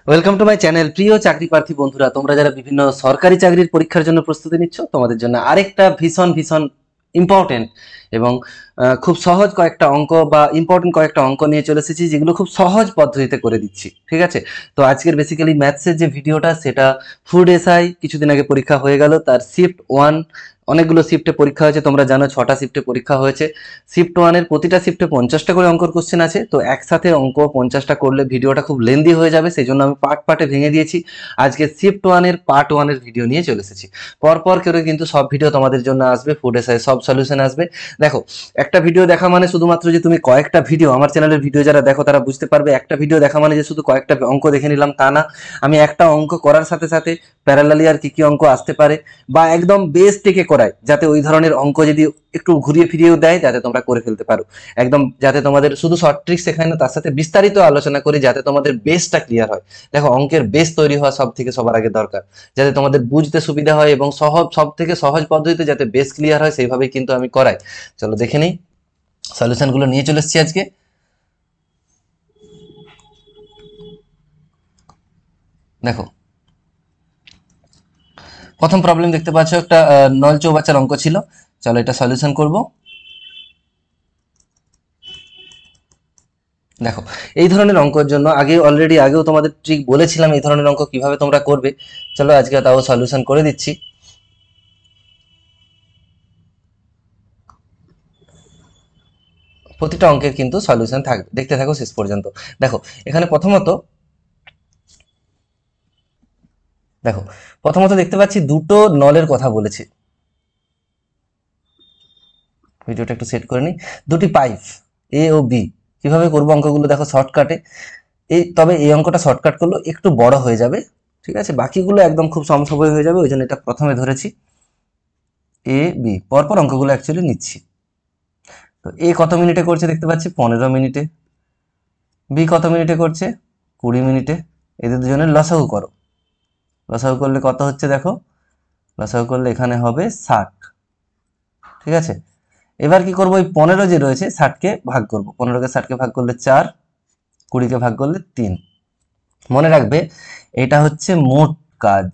Welcome to my channel. প্রিয় চাকরি প্রার্থী বন্ধুরা, তোমরা যারা বিভিন্ন সরকারি চাকরির পরীক্ষার জন্য প্রস্তুতি নিচ্ছ, তোমাদের জন্য আরেকটা ভীষণ ভীষণ ইম্পর্টেন্ট এবং খুব সহজ কয়েকটা অঙ্ক বা ইম্পর্টেন্ট কয়েকটা অঙ্ক নিয়ে চলে এসেছি, যেগুলো খুব সহজ পদ্ধতিতে করে দিচ্ছি। ঠিক আছে, তো আজকের বেসিক্যালি ম্যাথসের যে ভিডিওটা, সেটা ফুড এসআই কিছুদিন আগে পরীক্ষা হয়ে গেল, তার শিফট ওয়ান। অনেকগুলো শিফটে পরীক্ষা হয়েছে, তোমরা জানো 6টা শিফটে পরীক্ষা হয়েছে। শিফট ওয়ানের প্রতিটা শিফটে 50টা করে অঙ্কর কোশ্চেন আছে, তো একসাথে অঙ্ক 50টা করলে ভিডিওটা খুব লেন্দি হয়ে যাবে, সেই জন্য আমি পার্ট পার্টে ভেঙে দিয়েছি। আজকে শিফট ওয়ানের পার্ট ওয়ানের ভিডিও নিয়ে চলে এসেছি। পরপর করে কিন্তু সব ভিডিও তোমাদের জন্য আসবে, ফুড এসআই সব সলিউশন আসবে। দেখো, একটা ভিডিও দেখা মানে শুধুমাত্র যে তুমি কয়েকটা ভিডিও, আমার চ্যানেলের ভিডিও যারা দেখো তারা বুঝতে পারবে, একটা ভিডিও দেখা মানে যে শুধু কয়েকটা অঙ্ক দেখে নিলাম তা না। আমি একটা অঙ্ক করার সাথে সাথে প্যারালালি আর কি কি অঙ্ক আসতে পারে বা একদম বেস থেকে করাই, যাতে ওই ধরনের অঙ্ক যদি একটু ঘুরিয়ে ফিরিয়েও দেয় যাতে তোমরা করে ফেলতে পারো। একদম যাতে তোমাদের শুধু শর্ট ট্রিক শেখায় না, তার সাথে বিস্তারিত আলোচনা করি যাতে তোমাদের বেসটা ক্লিয়ার হয়। দেখো, অঙ্কের বেস তৈরি হওয়া সব থেকে সবার আগে দরকার, যাতে তোমাদের বুঝতে সুবিধা হয় এবং সব থেকে সহজ পদ্ধতিতে যাতে বেস ক্লিয়ার হয়, সেইভাবেই কিন্তু আমি করাই। চলো দেখে নিই, সলিউশনগুলো নিয়ে চলে এসেছি আজকে। দেখো, প্রথম প্রবলেম দেখতে পাচ্ছ, একটা নল চৌবাচ্চার অঙ্ক ছিল। চলো এটা সলিউশন করব। দেখো, এই ধরনের অঙ্কের জন্য আগেও তোমাদের ট্রিক বলেছিলাম এই ধরনের অঙ্ক কিভাবে তোমরা করবে। চলো আজকে তাও সলিউশন করে দিচ্ছি। প্রতিটা অঙ্কের কিন্তু সলিউশন থাকবে, দেখতে থাকো শেষ পর্যন্ত। দেখো, এখানে প্রথমত দেখতে পাচ্ছি দুটো নলের কথা বলেছে। ভিডিওটা একটু সেট করে নিই। দুটি পাইপ এ ও বি, কিভাবে করবো অঙ্কগুলো দেখো শর্টকাটে। তবে এই অঙ্কটা শর্টকাট করলেও একটু বড় হয়ে যাবে, ঠিক আছে, বাকিগুলো একদম খুব সমসবয় হয়ে যাবে, ওই জন্য এটা প্রথমে ধরেছি। এ বি পরপর অঙ্কগুলো অ্যাকচুয়ালি নিচ্ছি। তো এ কত মিনিটে করছে দেখতে পাচ্ছি 15 মিনিটে, বি কত মিনিটে করছে 20 মিনিটে। এদের দুজনের লসাগু করো। লসাগু করলে কত হচ্ছে দেখো, লসাগু করলে এখানে হবে 60। ঠিক আছে, এবার কি করবো, ওই 15 যে রয়েছে 60কে ভাগ করবো। 15কে 60কে ভাগ করলে 4, 20কে ভাগ করলে 3। মনে রাখবে এটা হচ্ছে মোট কাজ,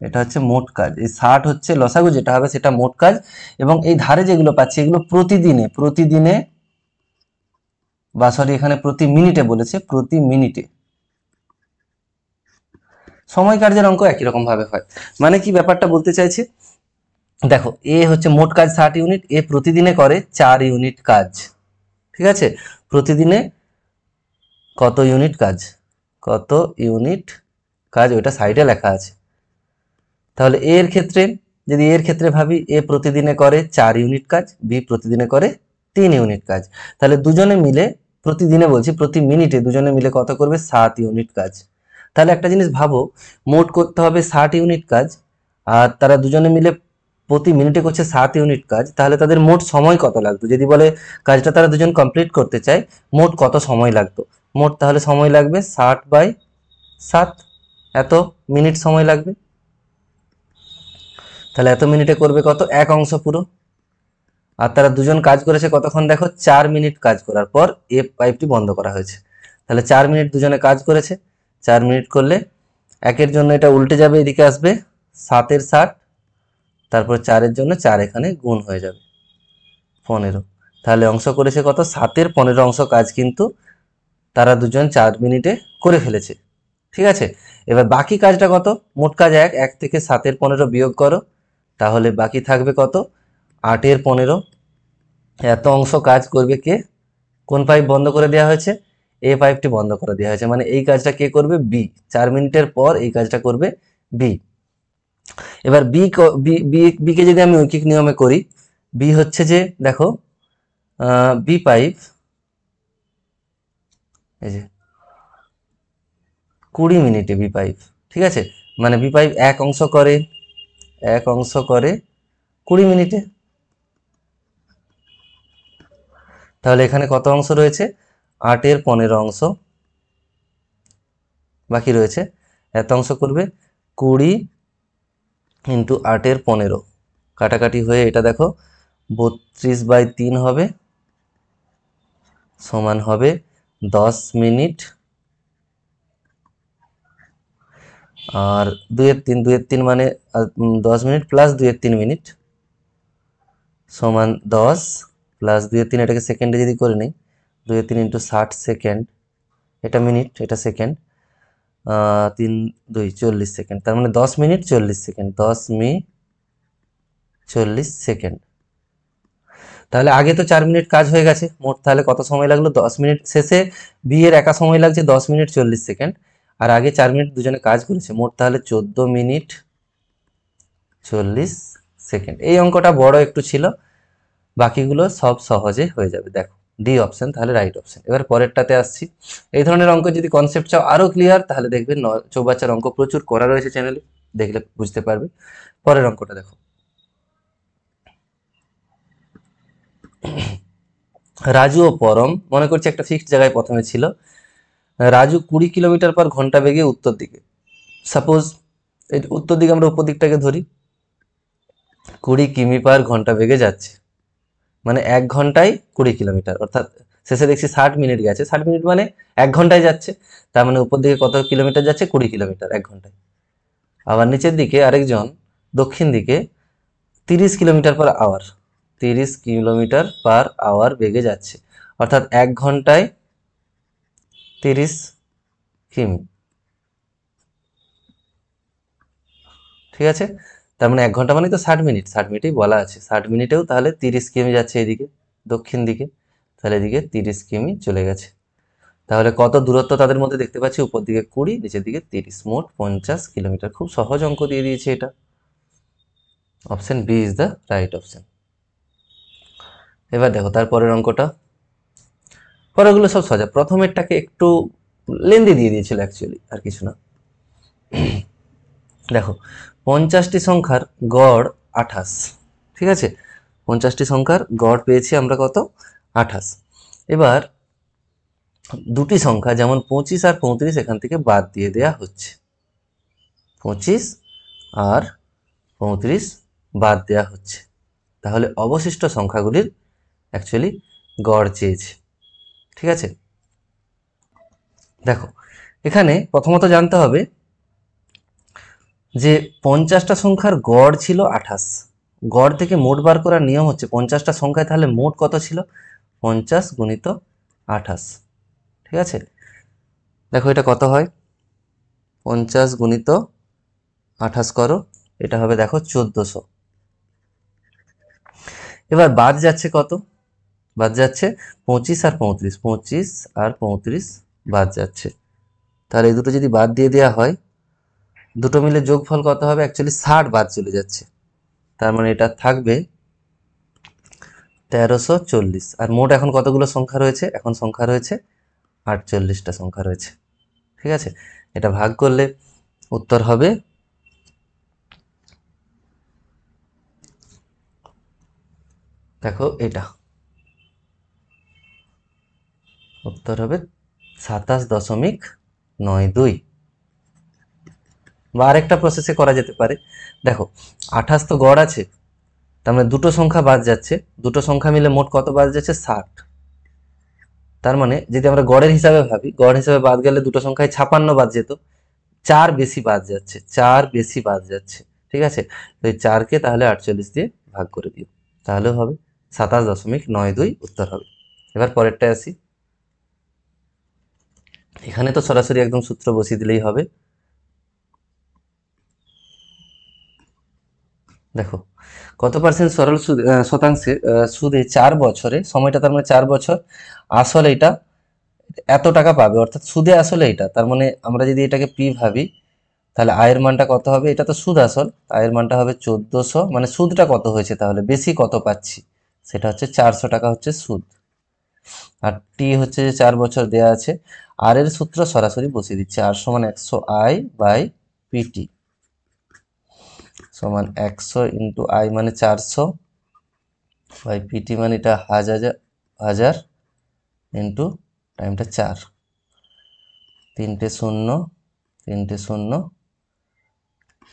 এটা হচ্ছে মোট কাজ। এই 60 হচ্ছে লসাগু, যেটা হবে সেটা মোট কাজ। এবং এই ধারে যেগুলো পাচ্ছি এগুলো প্রতিদিনে প্রতিদিনে বা সরি এখানে প্রতি মিনিটে বলেছে, প্রতি মিনিটে। সময় কার্যের অঙ্ক একই রকম ভাবে হয়। মানে কি ব্যাপারটা বলতে চাইছে, দেখো এ হচ্ছে মোট কাজ 60 ইউনিট, এ প্রতিদিনে করে 4 ইউনিট কাজ। ঠিক আছে, প্রতিদিনে কত ইউনিট কাজ, কত ইউনিট কাজ ওইটা সাইডে লেখা আছে। তাহলে এর ক্ষেত্রে, যদি এর ক্ষেত্রে ভাবি, এ প্রতিদিনে করে 4 ইউনিট কাজ, বি প্রতিদিনে করে 3 ইউনিট কাজ। তাহলে দুজনে মিলে, প্রতিদিনে বলছি প্রতি মিনিটে দুজনে মিলে কত করবে 7 ইউনিট কাজ। তাহলে একটা জিনিস ভাবো, মোট করতে হবে 60 ইউনিট কাজ, আর তারা দুজনে মিলে প্রতি মিনিটে করছে 7 ইউনিট কাজ, তাহলে তাদের মোট সময় কত লাগতো, যদি বলে কাজটা তারা দুজন কমপ্লিট করতে চায়, মোট কত সময় লাগতো। মোট তাহলে সময় লাগবে 60/7, এত মিনিট সময় লাগবে। তাহলে এত মিনিটে করবে কত, এক অংশ পুরো। আর তারা দুজন কাজ করেছে কতক্ষণ দেখো, 4 মিনিট কাজ করার পর এ পাইপটি বন্ধ করা হয়েছে। তাহলে 4 মিনিট দুজনে কাজ করেছে। 4 মিনিট করলে একের জন্য এটা উল্টে যাবে, এদিকে আসবে 7 এর 60, তারপর 4-এর জন্য 4 এখানে গুণ হয়ে যাবে 15। তাহলে অংশ করেছে কত, 7-এর 15 অংশ কাজ কিন্তু তারা দুজন 4 মিনিটে করে ফেলেছে। ঠিক আছে, এবার বাকি কাজটা কত, মোট কাজ 1 থেকে 7-এর 15 বিয়োগ করো, তাহলে বাকি থাকবে কত, 8-এর 15। এত অংশ কাজ করবে কে, কোন পাইপ বন্ধ করে দেওয়া হয়েছে, এ পাইপটি বন্ধ করে দেওয়া হয়েছে, মানে এই কাজটা কে করবে, বি। 4 মিনিটের পর এই কাজটা করবে বি। এবার বি কে যদি আমি ঐকিক নিয়মে করি, বি হচ্ছে যে দেখো, বি পাইপ, এই যে 20 মিনিটে বি পাইপ। ঠিক আছে, মানে বি পাইপ এক অংশ করে 20 মিনিটে। তাহলে এখানে কত অংশ রয়েছে, 8-এর 15 অংশ বাকি রয়েছে। এত অংশ করবে 20 ইন্টু 8-এর 15, কাটাকাটি হয়ে এটা দেখো 32/3 হবে, সমান হবে 10 মিনিট আর 2 এর 3 মানে 10 মিনিট প্লাস 2 এর 3 মিনিট সমান 10 প্লাস 2 এর 3, এটাকে সেকেন্ডে যদি করে নিই 2 এর 3 ইন্টু 60 সেকেন্ড, এটা মিনিট এটা সেকেন্ড, 3 2 40 সেকেন্ড, তার মানে 10 মিনিট 40 সেকেন্ড, 10 মি 40 সেকেন্ড। তাহলে আগে তো 4 মিনিট কাজ হয়ে গেছে, মোট তাহলে কত সময় লাগলো? 10 মিনিট। শেষে বি এর একা সময় লাগছে 10 মিনিট 40 সেকেন্ড, আর আগে 4 মিনিট দুজনে কাজ করেছে, মোট তাহলে 14 মিনিট 40 সেকেন্ড। এই অঙ্কটা বড় একটু ছিল, বাকিগুলো সব সহজে হয়ে যাবে। দেখো ডি অপশন তাহলে রাইট অপশন। এবার পরেরটাতে আসছি। এই ধরনের অঙ্ক যদি কনসেপ্ট চাও আরো ক্লিয়ার, তাহলে দেখবে চৌবাচ্চার অঙ্ক প্রচুর করা রয়েছে চ্যানেলে, দেখলে বুঝতে পারবে। পরের অঙ্কটা দেখো, রাজু ও পরম, মনে করছি একটা ফিক্সড জায়গায় প্রথমে ছিল। রাজু 20 কিলোমিটার/ঘন্টা বেগে উত্তর দিকে, সাপোজ উত্তর দিকে আমরা উপর দিকটাকে ধরি, 20 কিমি/ঘন্টা বেগে যাচ্ছে, মানে 1 ঘন্টায় 20 কিলোমিটার, অর্থাৎ শেষে দেখছি 60 মিনিট গেছে, 60 মিনিট মানে 1 ঘন্টায় যাচ্ছে, তার মানে উপর দিকে কত কিলোমিটার যাচ্ছে? 20 কিলোমিটার 1 ঘন্টায়। আবার নিচের দিকে আরেকজন দক্ষিণ দিকে 30 কিলোমিটার/আওয়ার, 30 কিলোমিটার/আওয়ার বেগে যাচ্ছে, অর্থাৎ 1 ঘন্টায় 30 কিমি। ঠিক আছে, তার মানে 1 ঘন্টা মানে তো 60 মিনিট, 60 মিনিটেই বলা আছে, 60 মিনিটেও তাহলে 30 কিমি যাচ্ছে এদিকে দক্ষিণ দিকে, তাহলে এদিকে 30 কিমি চলে গেছে। তাহলে কত দূরত্ব তাদের মধ্যে দেখতে পাচ্ছি? উপর দিকে 20, নিচের দিকে 30, মোট 50 কিলোমিটার। খুব সহজ অঙ্ক দিয়ে দিয়েছে এটা। Option B is the right option. এবার দেখো তারপরের অঙ্কটা, পরেরগুলো সব সহজ। প্রথমেরটাকে একটু লেন্দি দিয়ে দিয়েছিল অ্যাকচুয়ালি, আর কিছু না। দেখো 50টি সংখ্যার গড় 28, ঠিক আছে, 50টি সংখ্যার গড় পেয়েছি আমরা কত? 28। এবার দুটি সংখ্যা যেমন 25 আর 35 এখান থেকে বাদ দিয়ে দেয়া হচ্ছে, 25 আর 35 বাদ দেয়া হচ্ছে, তাহলে অবশিষ্ট সংখ্যাগুলির অ্যাকচুয়ালি গড় চেয়েছে। ঠিক আছে, দেখো এখানে প্রথমত জানতে হবে যে 50টা সংখ্যার গড় ছিল 28, গড় থেকে মোট বার করার নিয়ম হচ্ছে 50টা সংখ্যায় তাহলে মোট কত ছিল? 50 গুণিত 28। ঠিক আছে, দেখো এটা কত হয়? 50 গুণিত 28 করো, এটা হবে দেখো 1400। এবার বাদ যাচ্ছে কত? বাদ যাচ্ছে 25 আর 35, 25 আর 35 বাদ যাচ্ছে, তাহলে এই দুটো যদি বাদ দিয়ে দেওয়া হয়, দুটো মিলে যোগফল কত হবে? অ্যাকচুয়ালি 60 বাদ চলে যাচ্ছে, তার মানে এটা থাকবে 1340। আর মোট এখন কতগুলো সংখ্যা রয়েছে? এখন সংখ্যা রয়েছে 48টা সংখ্যা রয়েছে। ঠিক আছে, এটা ভাগ করলে উত্তর হবে, দেখো এটা উত্তর হবে 27.92। বা আরেকটা প্রসেসে করা যেতে পারে। দেখো 28 তো গড় আছে, তার মানে দুটো সংখ্যা বাদ যাচ্ছে, দুটো সংখ্যা মিলে মোট কত বাদ যাচ্ছে? 60। তার মানে যদি আমরা গড়ের হিসাবে ভাবি, গড় হিসাবে বাদ গেলে দুটো সংখ্যায় 56 বাদ যেত, 4 বেশি বাদ যাচ্ছে, 4 বেশি বাদ যাচ্ছে। ঠিক আছে, তো এই 4কে তাহলে 48 দিয়ে ভাগ করে দিও, তাহলে হবে 27.92 উত্তর হবে। এবার পরেরটায় আসি, এখানে তো সরাসরি একদম সূত্র বসিয়ে দিলেই হবে। দেখো কত পার্সেন্ট সরল শতাংশে সুদে 4 বছরে, সময়টা তার মানে 4 বছর, আসলে এটা এত টাকা পাবে, অর্থাৎ সুদে আসলে এটা, তার মানে আমরা যদি এটাকে পি ভাবি, তাহলে আয়ের মানটা কত হবে? এটা তো সুদ আসল, আয়ের মানটা হবে 1400, মানে সুদটা কত হয়েছে তাহলে, বেশি কত পাচ্ছি, সেটা হচ্ছে 400 টাকা হচ্ছে সুদ। আর টি হচ্ছে যে 4 বছর দেয়া আছে, আর এর সূত্র সরাসরি বসিয়ে দিচ্ছে, আর সমান 100 আই বাই পিটি, সমান 100 ইন্টু আই মানে 400 বাই পিটি মানে এটা হাজার হাজার ইন্টু টাইমটা 4, 3টে 0, 3টে 0,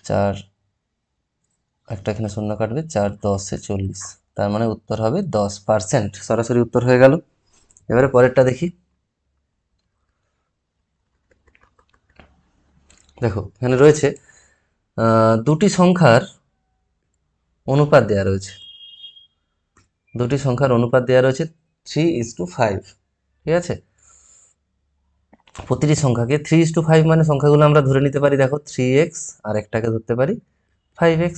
4 একটা এখানে 0 কাটবে, 4 10 40, তার মানে উত্তর হবে 10%, সরাসরি উত্তর হয়ে গেল। এবারে পরেরটা দেখি, দেখো এখানে রয়েছে দুটি সংখ্যার অনুপাত দেওয়া রয়েছে, দুটি সংখ্যার অনুপাত দেওয়া রয়েছে 3:5, ঠিক আছে। প্রতিটি সংখ্যাকে 3:5 মানে সংখ্যাগুলো আমরা ধরে নিতে পারি, দেখো 3x আর একটাকে ধরতে পারি 5x।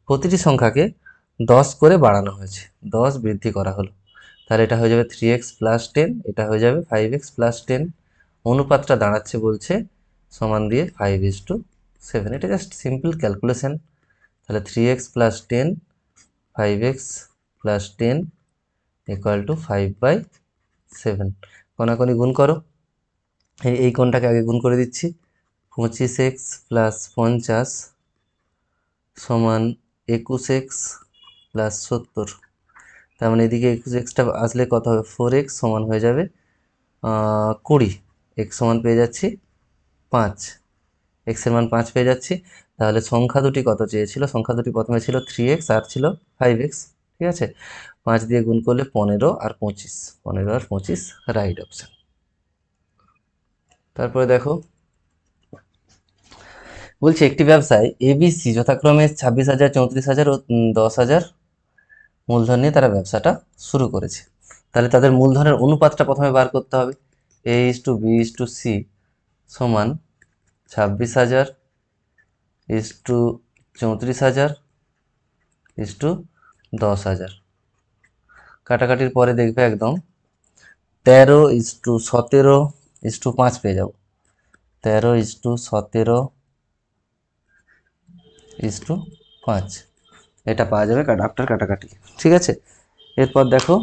প্রতিটি সংখ্যাকে 10 করে বাড়ানো হয়েছে, 10 বৃদ্ধি করা হলো, তাহলে এটা হয়ে যাবে 3x + 10, এটা হয়ে যাবে 5x + 10। অনুপাতটা দাঁড়াচ্ছে বলছে সমান দিয়ে 5:7। এটা জাস্ট সিম্পল ক্যালকুলেশন। তাহলে 3x + 10, 5x + 10 = 5/7। কোনাকুনি গুণ করো, এই কোণটাকে আগে গুণ করে দিচ্ছি। 25x + 50 সমান 21x + 70। তার মানে এদিকে 21xটা আসলে কত হবে, 4x সমান হয়ে যাবে 20। x সমান পেয়ে যাচ্ছি 5, x এর মান 5 পেয়ে যাচ্ছি। তাহলে সংখ্যা দুটি কত চেয়েছিল, সংখ্যা দুটি প্রথমে ছিল 3x আর ছিল 5x, ঠিক আছে। 5 দিয়ে গুণ করলে 15 আর 25, 15 আর 25 রাইট অপশন। তারপরে দেখো বলছে একটি ব্যবসায় এবিসি যথাক্রমে 26,000, 34,000 ও 10,000 মূলধন নিয়ে তারা ব্যবসাটা শুরু করেছে। তাহলে তাদের মূলধনের অনুপাতটা প্রথমে বার করতে হবে। A:B:C সমান 26,000 34,000 10,000। কাটাকাটির পরে দেখবে একদম 13:17:5 পেয়ে যাব। 13:17:5 এটা পাওয়া যাবে আফটার কাটাকাটি, ঠিক আছে। এরপর দেখো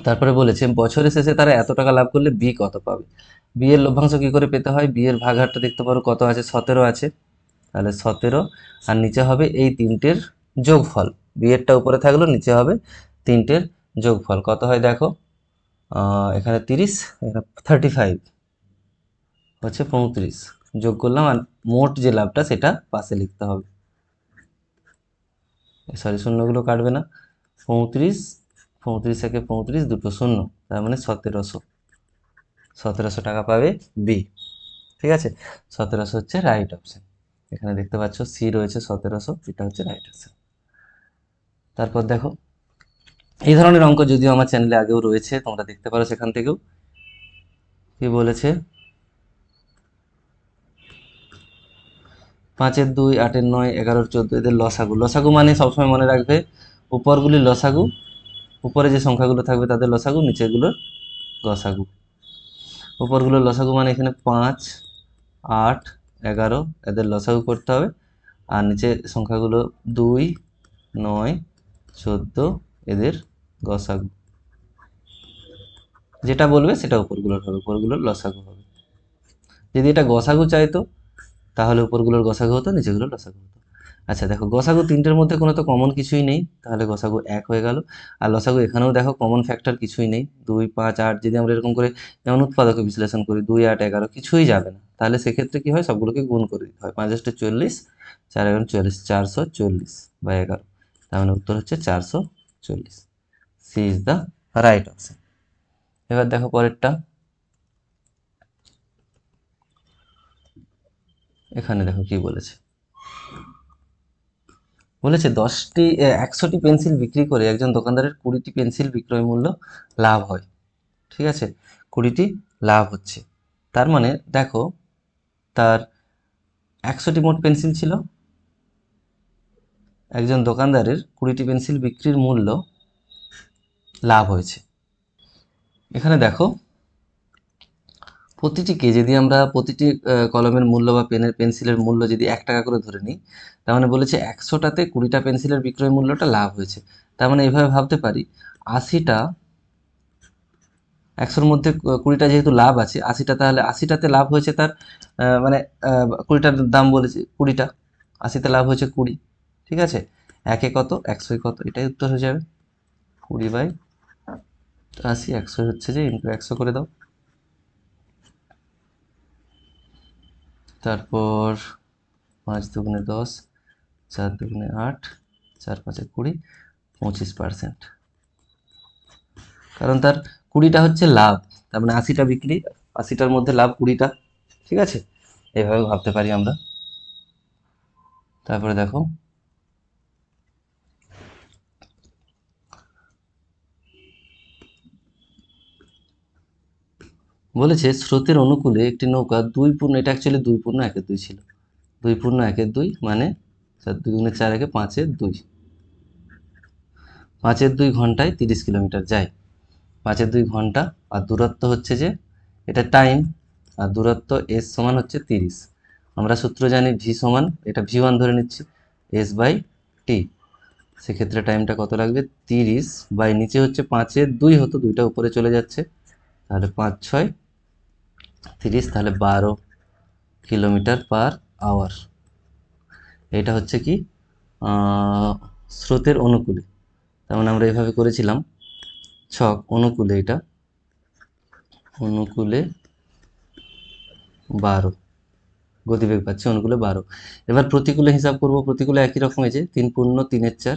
তারপরে বলেছে বছরের শেষে তারা এত টাকা লাভ করলে বি কত পাবে। বি এর লভ্যাংশ কি করে পেতে হয়, বি এর ভাগহারটা দেখতে পারো কত আছে, 17 আছে। তাহলে 17 আর নিচে হবে এই তিনটের যোগফল। বি এরটা উপরে থাকলো, নিচে হবে তিনটের যোগফল। কত হয় দেখো, এখানে 30, এখানে 35 হচ্ছে 35, যোগ করলাম আর মোট যে লাভটা সেটা পাশে লিখতে হবে। সরি শূন্যগুলো কাটবে না। 35, 35 থেকে 35 দুটো শূন্য, তার মানে 1700 টাকা পাবে বি, ঠিক আছে। 1700 হচ্ছে রাইট অপশন। এখানে দেখতে পাচ্ছ সি রয়েছে 1700, এটা হচ্ছে রাইট অপশন। তারপর দেখো এই ধরনের অঙ্ক যদিও আমার চ্যানেলে আগেও রয়েছে, তোমরা দেখতে পারো সেখান থেকেও। কি বলেছে, 5-এর 2, 8-এর 9, 11-এর 14 এদের লসাগু। লসাগু মানে সবসময় মনে রাখবে উপরগুলির লসাগু, উপরে যে সংখ্যাগুলো থাকবে তাদের লসাগু, নিচেগুলোর গসাগু। উপরগুলোর লসাগু মানে এখানে 5, 8, 11 এদের লসাগু করতে হবে, আর নিচে সংখ্যাগুলো 2, 9, 14 এদের গসাগু। যেটা বলবে সেটা উপরগুলোর হবে, উপরগুলোর লসাগু হবে। যদি এটা গসাগু চাইতো তাহলে উপরগুলোর গসাগু হতো, নিচেগুলোর লসাগু হতো। আচ্ছা দেখো গসাগু তিনটের মধ্যে কোনো তো কমন কিছুই নেই, তাহলে গসাগু 1 হয়ে গেল। আর লসাগু এখানেও দেখো কমন ফ্যাক্টর কিছুই নেই, 2, 5, 8। যদি আমরা এরকম করে যেমন উৎপাদকে বিশ্লেষণ করি 2, 8, 11 কিছুই যাবে না, তাহলে সেক্ষেত্রে কি হয়, সবগুলোকে গুণ করে দিতে হয়। 5 × 40, 4 × 40, 440/11। তার মানে উত্তর হচ্ছে 440। C is the right option. এবার দেখো পরেরটা, এখানে দেখো কি বলেছে, বলেছে 100টি পেন্সিল বিক্রি করে একজন দোকানদারের 20টি পেন্সিল বিক্রয় মূল্য লাভ হয়, ঠিক আছে। 20টি লাভ হচ্ছে, তার মানে দেখো তার 100টি মোট পেন্সিল ছিল, একজন দোকানদারের 20টি পেন্সিল বিক্রির মূল্য লাভ হয়েছে। এখানে দেখো প্রতিটিকে যদি আমরা প্রতিটি কলমের মূল্য বা পেন্সিলের মূল্য যদি 1 টাকা করে ধরে নিই, তার মানে বলেছে 100টাতে 20টা পেন্সিলের বিক্রয় মূল্যটা লাভ হয়েছে। তার মানে এইভাবে ভাবতে পারি 80টা, 100-র মধ্যে 20টা যেহেতু লাভ আছে, 80টা, তাহলে 80টাতে লাভ হয়েছে তার মানে 20টার দাম বলেছে 20টা, 80তে লাভ হয়েছে 20, ঠিক আছে। একে কত, 100 কত, এটাই উত্তর হয়ে যাবে। 20/80, 100 হচ্ছে যে ইন্টু 100 করে দাও। তারপর 5 দুগুণে 10, 4 দুগুণে 8, 4 5 20, 25%। কারণ তার 20টা হচ্ছে লাভ, তার মানে 80টা বিক্রি, 80টার মধ্যে লাভ 20টা, ঠিক আছে, এইভাবে ভাবতে পারি আমরা। তারপরে দেখো বলেছে স্রোতের অনুকূলে একটি নৌকা এটা অ্যাকচুয়ালি 2 পূর্ণ 1-2 ছিল, 2 পূর্ণ 1-2 মানে 4 2 4 5-2, 5-2 ঘন্টায় 30 কিলোমিটার যায়। 5-2 ঘন্টা, আর দূরত্ব হচ্ছে যে এটা টাইম, আর দূরত্ব এস সমান হচ্ছে 30। আমরা সূত্র জানি ভি সমান, এটা ভি1 ধরে নিচ্ছি, S/T। সেক্ষেত্রে টাইমটা কত লাগবে, 30 বাই নিচে হচ্ছে 5-2 হতো, 2টা উপরে চলে যাচ্ছে, তাহলে 5-6-30, তাহলে 12 কিলোমিটার/আওয়ার। এটা হচ্ছে কি স্রোতের অনুকূলে। তার মানে আমরা এইভাবে করেছিলাম ছক, অনুকূলে এটা অনুকূলে 12 গতিবেগ পাচ্ছি, অনুকূলে 12। এবার প্রতিকূলে হিসাব করব, প্রতিকূলে একই রকম হয়েছে 3 পূর্ণ 3-4,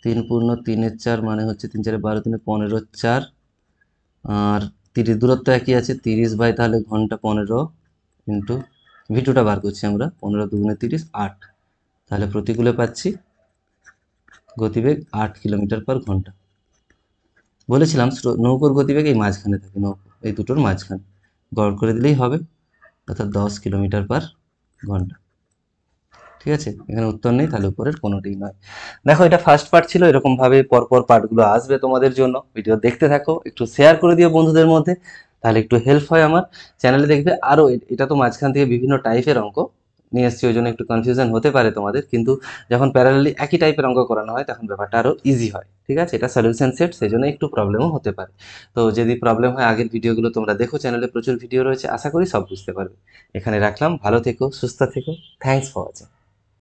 3 পূর্ণ 3-4 মানে হচ্ছে 3 4 12 3 15 4, আর 30 দূরত্ব একই আছে 30 বাই তাহলে ঘন্টা 15 ইন্টু ভি2টা বার করছি আমরা, 15 2 30 8, তাহলে প্রতিকূলে পাচ্ছি গতিবেগ 8 কিলোমিটার/ঘন্টা। বলেছিলাম নৌকোর গতিবেগ এই মাঝখানে থাকে, নৌকো এই দুটোর মাঝখানে, গড় করে দিলেই হবে, অর্থাৎ 10 কিলোমিটার/ঘন্টা। ঠিক আছে, এখানে উত্তর নেই, তাহলে উপরের কোনোটিই নয়। দেখো এটা ফার্স্ট পার্ট ছিল, এরকম ভাবে পরপর পার্টগুলো আসবে তোমাদের জন্য। ভিডিও দেখতে থাকো, একটু শেয়ার করে দিও বন্ধুদের মধ্যে, তাহলে একটু হেল্প হয় আমার। চ্যানেলে দেখবে আরও, এটা তো মাঝখান থেকে বিভিন্ন টাইপের অঙ্ক নিয়ে এসেছি, ওই জন্য একটু কনফিউশন হতে পারে তোমাদের, কিন্তু যখন প্যারালালি একই টাইপের অঙ্ক করানো হয় তখন ব্যাপারটা আরও ইজি হয়। ঠিক আছে, এটা সলিউশন সেট, সেই জন্য একটু প্রবলেমও হতে পারে। তো যদি প্রবলেম হয় আগের ভিডিওগুলো তোমরা দেখো, চ্যানেলে প্রচুর ভিডিও রয়েছে, আশা করি সব বুঝতে পারবে। এখানে রাখলাম, ভালো থেকো, সুস্থ থেকো, থ্যাংকস ফর ওয়াচিং।